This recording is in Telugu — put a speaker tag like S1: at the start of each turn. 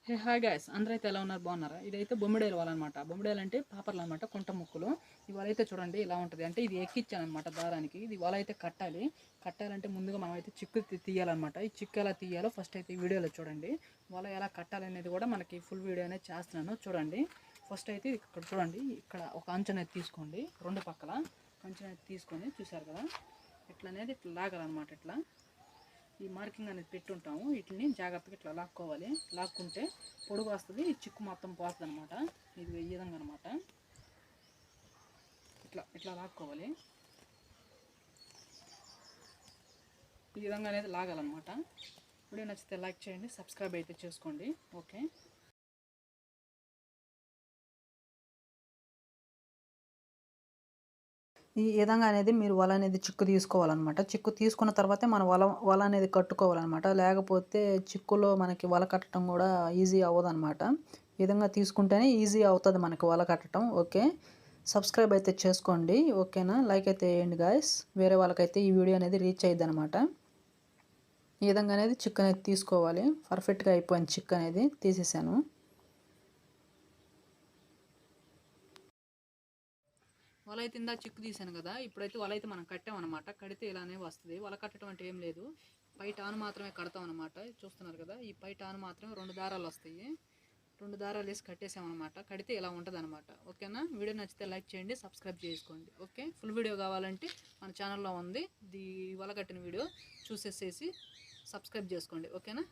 S1: హే హాయ్ గైస్, అందరూ అయితే ఎలా ఉన్నారు? బాగున్నారా? ఇదైతే బొమ్మిడేలు వల అనమాట. బొమ్మిడేలు అంటే పాపర్లు అనమాట, కుంట ముక్కులు. ఈ వల అయితే చూడండి ఇలా ఉంటుంది. అంటే ఇది ఎక్కిచ్చాను అనమాట దారానికి. ఇది వల అయితే కట్టాలంటే ముందుగా మనం అయితే చిక్కు తీయాలన్నమాట. ఈ చిక్కు ఎలా తీయాలో ఫస్ట్ అయితే ఈ వీడియోలో చూడండి. వల ఎలా కట్టాలనేది కూడా మనకి ఫుల్ వీడియో అనేది చేస్తున్నాను చూడండి. ఫస్ట్ అయితే ఇక్కడ చూడండి, ఇక్కడ ఒక అంచు అనేది తీసుకోండి. రెండు పక్కల అంచు అనేది తీసుకొని చూసారు కదా, ఇట్లా అనేది ఇట్లా లాగాలన్నమాట. ఇట్లా ఈ మార్కింగ్ అనేది పెట్టుంటాము, వీటిని జాగ్రత్తగా ఇట్లా లాక్కోవాలి. లాక్కుంటే పొడుగు వస్తుంది, ఈ చిక్కు మొత్తం పోతుంది అనమాట. ఇది ఈ విధంగా అనమాట. ఇట్లా ఇట్లా లాక్కోవాలి. ఈ విధంగా అనేది లాగాలన్నమాట. వీడియో నచ్చితే లైక్ చేయండి, సబ్స్క్రైబ్ అయితే చేసుకోండి. ఓకే. ఈ విధంగా అనేది మీరు వల అనేది చిక్కు తీసుకోవాలన్నమాట. చిక్కు తీసుకున్న తర్వాతే మన వల అనేది కట్టుకోవాలన్నమాట. లేకపోతే చిక్కులో మనకి వల కట్టడం కూడా ఈజీ అవ్వదన్నమాట. ఈ విధంగా తీసుకుంటేనే ఈజీ అవుతుంది మనకి వల కట్టడం. ఓకే, సబ్స్క్రైబ్ అయితే చేసుకోండి. ఓకేనా, లైక్ అయితే వేయండి గాయస్. వేరే వాళ్ళకైతే ఈ వీడియో అనేది రీచ్ అయ్యిద్ది అనమాట. ఈ విధంగా అనేది చిక్కు అనేది తీసుకోవాలి. పర్ఫెక్ట్గా అయిపోయింది, చిక్కు అనేది తీసేసాను. వల అయితే ఇందా చిక్కు తీసాను కదా, ఇప్పుడైతే వల అయితే మనం కట్టామన్నమాట. కడితే ఇలానే వస్తుంది. వల కట్టడం అంటే ఏం లేదు, పై టాను మాత్రమే కడతాం అనమాట. చూస్తున్నారు కదా, ఈ పై టాను మాత్రమే 2 దారాలు వస్తాయి. 2 దారాలు వేసి కట్టేసామన్నమాట. కడితే ఇలా ఉంటుంది అనమాట. ఓకేనా, వీడియో నచ్చితే లైక్ చేయండి, సబ్స్క్రైబ్ చేసుకోండి. ఓకే, ఫుల్ వీడియో కావాలంటే మన ఛానల్లో ఉంది, వల కట్టిన వీడియో చూసేసేసి సబ్స్క్రైబ్ చేసుకోండి. ఓకేనా.